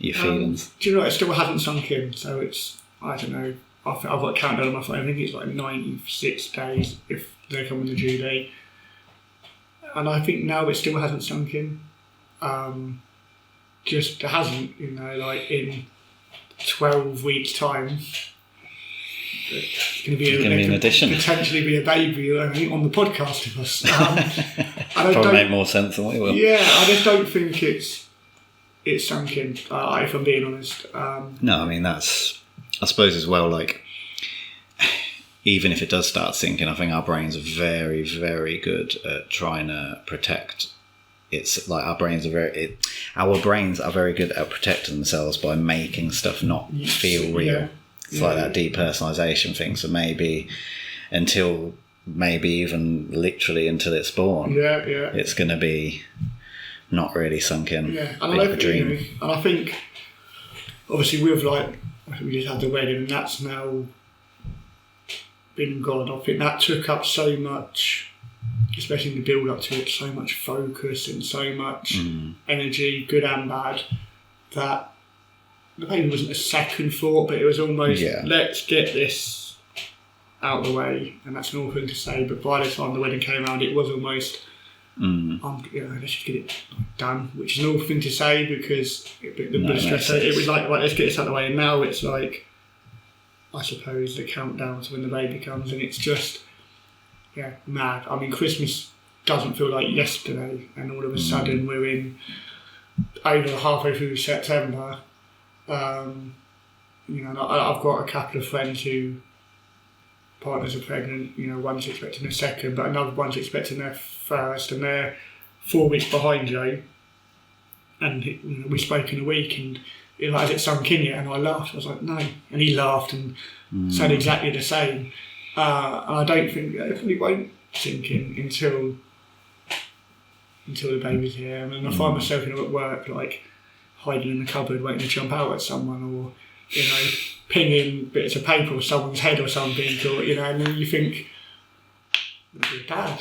S1: your feelings?
S2: Do you know, it still hasn't sunk in, so it's, I don't know, I've got a countdown on my phone, I think it's like 96 days if they come on the due date. And I think now it still hasn't sunk in. Just hasn't, you know, like in 12 weeks' time, it's going to be
S1: an addition.
S2: Potentially be a baby, I think, on the podcast of us.
S1: Probably make more sense than we will.
S2: Yeah, I just don't think it's sunk in, if I'm being honest.
S1: No, I mean, that's, I suppose as well, like, even if it does start sinking, I think our brains are very, very good at trying to protect. It's like our brains are very good at protecting themselves by making stuff not feel real. Yeah. It's like that depersonalization thing. So maybe even literally until it's born, it's going to be not really sunk in.
S2: Yeah, and I dream. And I think obviously we just had the wedding, and that's now been gone. I think that took up so much, especially in the build up to it, so much focus and so much energy, good and bad, that the baby wasn't a second thought, but it was almost, let's get this out of the way. And that's an awful thing to say, but by the time the wedding came around, it was almost, let's just get it done, which is an awful thing to say because it was like, right, let's get this out of the way. And now it's like, I suppose, the countdown to when the baby comes, and it's just, mad. I mean, Christmas doesn't feel like yesterday, and all of a sudden we're over halfway through September. You know, I've got a couple of friends who partners are pregnant. You know, one's expecting a second, but another one's expecting their first, and they're 4 weeks behind you. And we spoke in a week, and has it sunk in yet? And I laughed. I was like, no. And he laughed and said exactly the same. And I don't think it probably won't sink in until the baby's here. And then I find myself at work, like hiding in the cupboard, waiting to jump out at someone, or pinging bits of paper or someone's head or something, or and then you think, you're dad,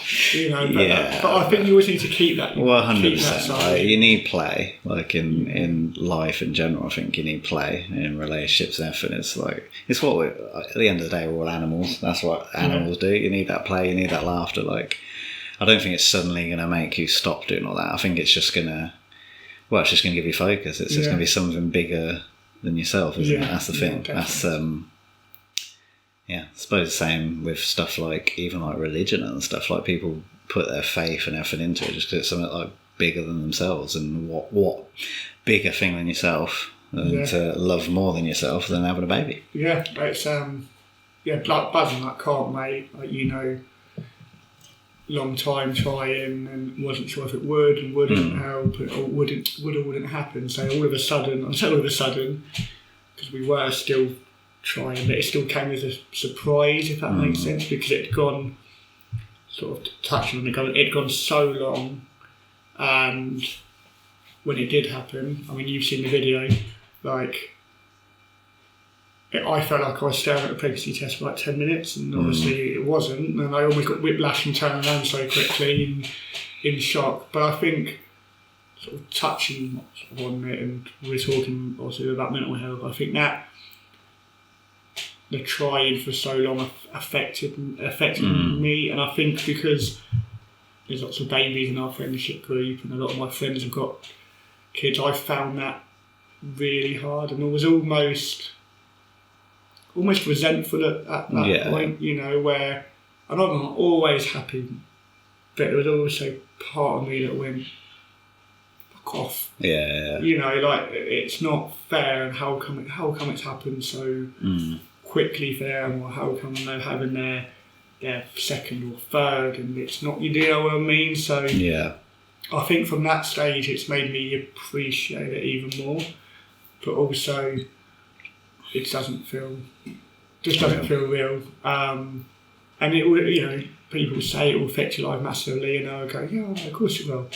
S2: but I think you always need to keep that.
S1: 100%. You need play, like in life in general. I think you need play in relationships and everything. It's like, it's what at the end of the day, we're all animals. That's what animals do. You need that play, you need that laughter. Like, I don't think it's suddenly going to make you stop doing all that. I think it's just going to give you focus. It's just going to be something bigger than yourself, isn't it? That's the thing. That's I suppose the same with stuff like, even like religion and stuff, like people put their faith and effort into it just because it's something like bigger than themselves, and what bigger thing than yourself than to love more than yourself than having a baby. Yeah,
S2: it's like buzzing, like can't wait, like long time trying and wasn't sure if it would and wouldn't help or would or wouldn't happen. So all of a sudden, because we were still trying, but it still came as a surprise, if that makes sense, because it had gone, sort of touching on it, it'd gone so long, and when it did happen, I mean, you've seen the video, like, I felt like I was staring at a pregnancy test for like 10 minutes, and obviously it wasn't, and I almost got whiplash and turned around so quickly in shock. But I think, sort of touching on it, and we're talking also about mental health, I think that the trying for so long affected me, and I think because there's lots of babies in our friendship group and a lot of my friends have got kids, I found that really hard, and I was almost resentful at that point, where I'm not always happy, but there was also part of me that went, fuck off.
S1: Yeah.
S2: Like, it's not fair, and how come it's happened so quickly for them, or how come they're having their second or third, and it's not, you know what I mean? So I think from that stage it's made me appreciate it even more, but also it doesn't feel real. And it will, people say it will affect your life massively, and I'll go, yeah, of course it will.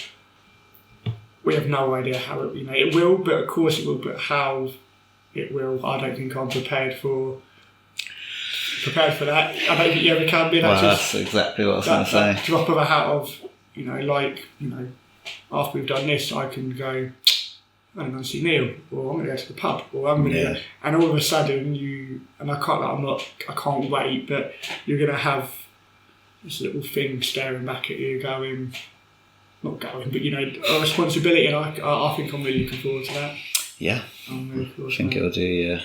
S2: We have no idea how it will, but of course it will, but how it will, I don't think I'm prepared for that. I don't think you ever can be.
S1: That's exactly what I was going to say.
S2: Drop of a hat of, after we've done this, I can go, I'm going to see Neil, or I'm going to go to the pub, or I'm going to, and all of a sudden I can't wait, but you're going to have this little thing staring back at you, but a responsibility, and I think I'm really looking forward to that.
S1: Yeah,
S2: I'm really looking forward
S1: I think it'll do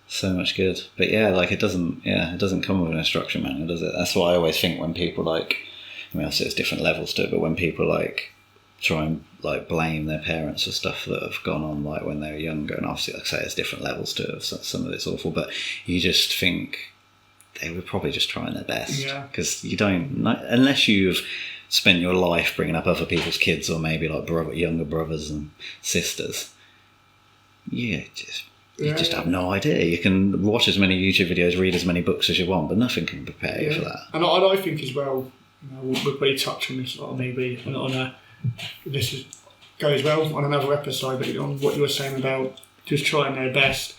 S1: so much good. But it doesn't come with an instruction manual, does it? That's what I always think when people obviously there's different levels to it, but when people try and blame their parents for stuff that have gone on when they were younger, and obviously like I say there's different levels to it, some of it's awful, but you just think they were probably just trying their best, because you don't, unless you've spent your life bringing up other people's kids, or maybe younger brothers and sisters, you just have no idea. You can watch as many YouTube videos, read as many books as you want, but nothing can prepare you for that.
S2: And I think as well, we'll probably touch on this maybe goes well on another episode, but on what you were saying about just trying their best,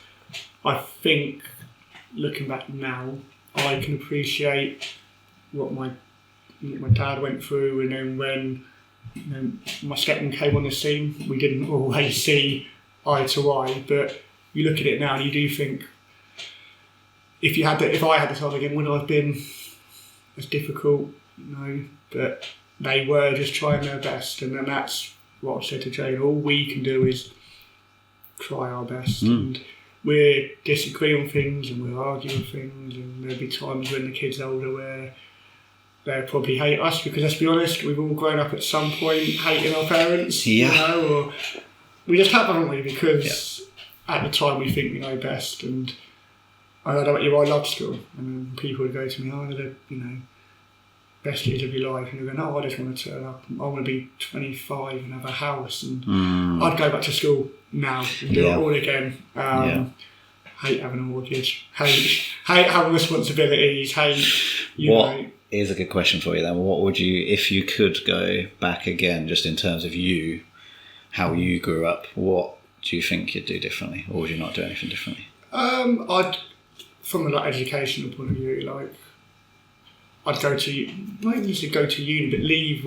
S2: I think looking back now, I can appreciate what my dad went through, and then when my stepmom came on the scene, we didn't always see eye to eye, but you look at it now and you do think, if I had the time again, would I have been as difficult? No, but they were just trying their best, and then that's what I've said to Jane. All we can do is try our best, and we disagree on things and we'll argue on things, and there'll be times when the kids are older where they'll probably hate us, because let's be honest, we've all grown up at some point hating our parents, or we just have, haven't we? Because at the time we think we know best, and I don't know about you, I love school, and then people would go to me, best years of your life, and you go, no, I just want to turn up, I want to be 25 and have a house, and I'd go back to school now and do it all again. Hate having a mortgage, hate having responsibilities,
S1: Here's a good question for you then. What would you, if you could go back again, just in terms of you, how you grew up, what do you think you'd do differently, or would you not do anything differently?
S2: I'd, from an educational point of view, I'd go to, not even just go to uni,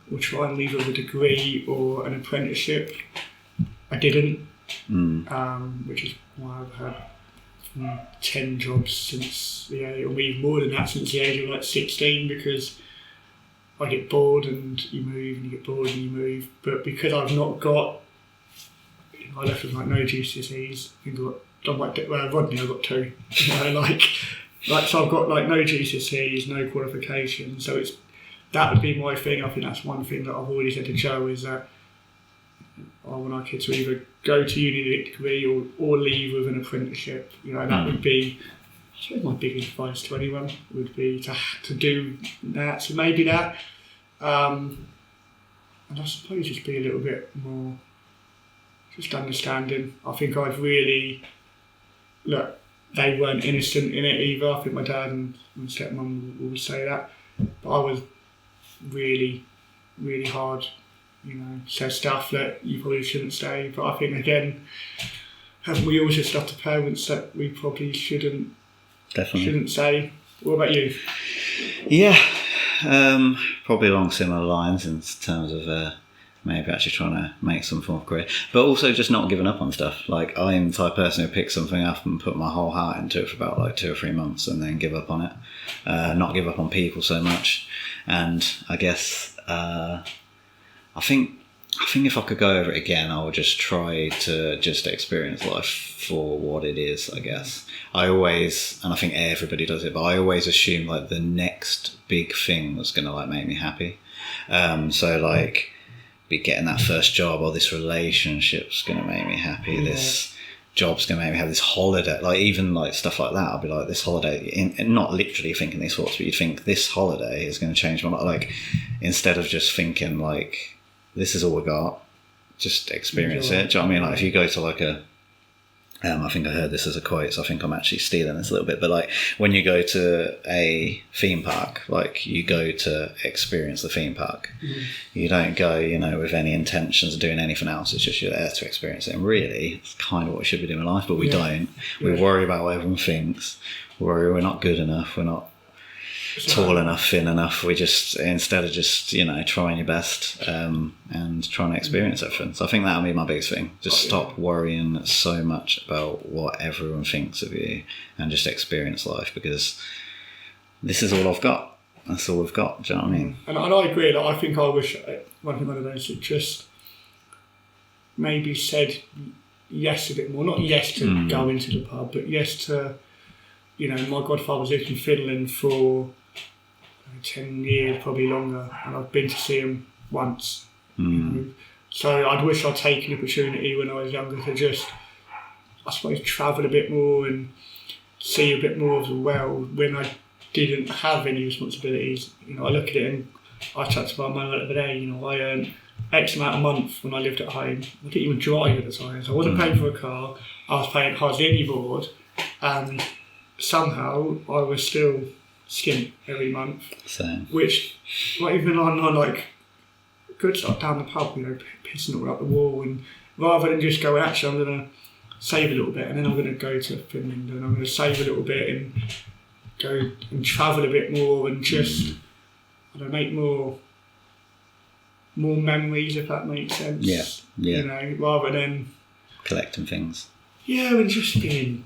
S2: but try and leave with a degree or an apprenticeship. I didn't, which is why I've had 10 jobs since the age, or even more than that, since the age of 16, because I get bored and you move, and you get bored and you move. But because I've not got, I left with no GCSEs. I think Rodney, I got 2. So I've got no GCSEs, no qualifications. So that would be my thing. I think that's one thing that I've already said to Joe, is that I want our kids to either go to uni degree or leave with an apprenticeship. That would be, I suppose, my biggest advice to anyone would be to do that. So maybe that, and I suppose just be a little bit more just understanding. I think I've really they weren't innocent in it either. I think my dad and my stepmom would say that, but I was really, really hard. Said stuff that you probably shouldn't say. But I think, again, haven't we all said stuff to parents that we probably shouldn't say? What about you?
S1: Yeah, probably along similar lines in terms of maybe actually trying to make some form of career, but also just not giving up on stuff. I'm the type of person who picks something up and put my whole heart into it for about 2 or 3 months and then give up on it. Not give up on people so much. And I guess I think if I could go over it again, I would just try to just experience life for what it is, I guess. I always, and I think everybody does it, but I always assume the next big thing was going to make me happy. Be getting that first job, or this relationship's going to make me happy, this job's going to make me have this holiday, even stuff like that. I'll be this holiday, and not literally thinking these thoughts, but you'd think this holiday is going to change my life, instead of just thinking this is all we got, just experience it. Do you know what I mean? If you go to I think I heard this as a quote, so I think I'm actually stealing this a little bit, but when you go to a theme park, you go to experience the theme park. You don't go, with any intentions of doing anything else. It's just you're there to experience it. And really, it's kind of what we should be doing in life, but we don't. We worry about what everyone thinks. We worry we're not good enough. We're not tall enough, thin enough. We just, instead of just, trying your best and trying to experience everything. So I think that'll be my biggest thing. Just stop worrying so much about what everyone thinks of you and just experience life, because this is all I've got. That's all we've got. Do you know what I mean?
S2: And I agree. Like, I think I wish one of those that just maybe said yes a bit more. Not yes to go into the pub, but yes to, my godfather was lived in Finland for 10 years, probably longer, and I've been to see him once. So I'd wish I'd taken the opportunity when I was younger to just, I suppose, travel a bit more and see a bit more of the world when I didn't have any responsibilities. I look at it and I chat to my mum the other day, I earned X amount a month when I lived at home. I didn't even drive at the time, so I wasn't paying for a car, I was paying hardly any board, and somehow I was still skint every month.
S1: Same.
S2: Which, not even on like good stuff down the pub, pissing all up the wall, and rather than just going, actually I'm going to save a little bit and then I'm going to go to Finland and I'm going to save a little bit and go and travel a bit more and just make more memories, if that makes sense.
S1: Yeah.
S2: Rather than
S1: collecting things.
S2: Yeah, and just being,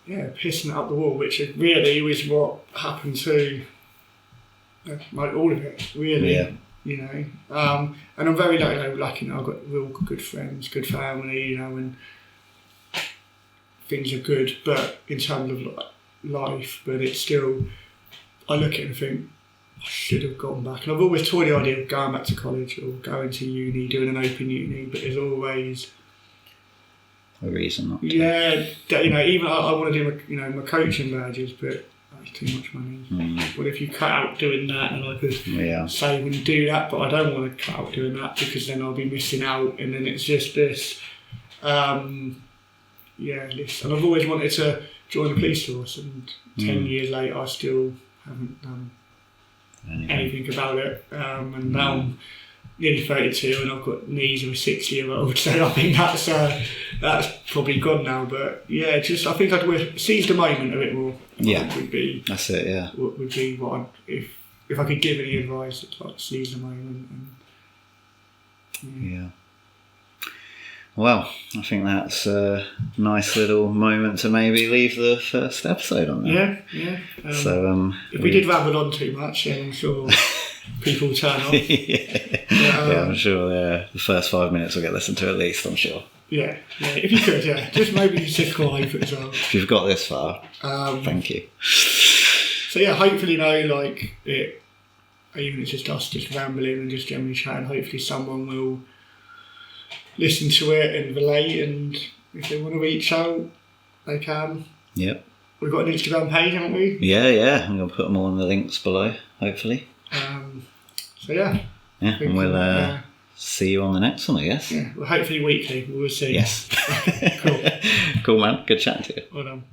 S2: pissing it up the wall, which really is what happened to all of it, really.
S1: Yeah.
S2: And I'm very lucky. I've got real good friends, good family, and things are good. But in terms of life, but it's still, I look at it and think, I should have gone back. And I've always toyed the idea of going back to college or going to uni, doing an open uni, but there's always
S1: a reason not to.
S2: Yeah, even I want to do my coaching badges, but that's too much money. Well, if you cut out doing that, and I could save and do that, but I don't want to cut out doing that because then I'll be missing out, and then it's just this. And I've always wanted to join the police force, and 10 years later, I still haven't done anything about it. And now I'm nearly 32, and I've got knees of a 60-year-old, so I think that's probably gone now. But I think I'd seize the moment a bit more. Would be
S1: that's it. Yeah,
S2: would be what if I could give any advice, it's like seize the moment.
S1: Yeah. Well, I think that's a nice little moment to maybe leave the first episode on that.
S2: Yeah.
S1: So
S2: if we did ramble on too much, then I'm sure people will turn off.
S1: I'm sure the first 5 minutes will get listened to at least, I'm sure.
S2: Yeah, if you could, just maybe subscribe as well.
S1: If you've got this far, thank you.
S2: So hopefully even it's just us just rambling and just generally chatting, hopefully someone will listen to it and relate, and if they want to reach out, they can.
S1: Yep.
S2: We've got an Instagram page, haven't we?
S1: Yeah. I'm going to put them all in the links below, hopefully.
S2: Yeah,
S1: and we'll see you on the next one, I guess.
S2: Yeah, well, hopefully weekly. We'll see.
S1: Yes.
S2: Cool.
S1: Cool, man. Good chatting to you.
S2: Well done.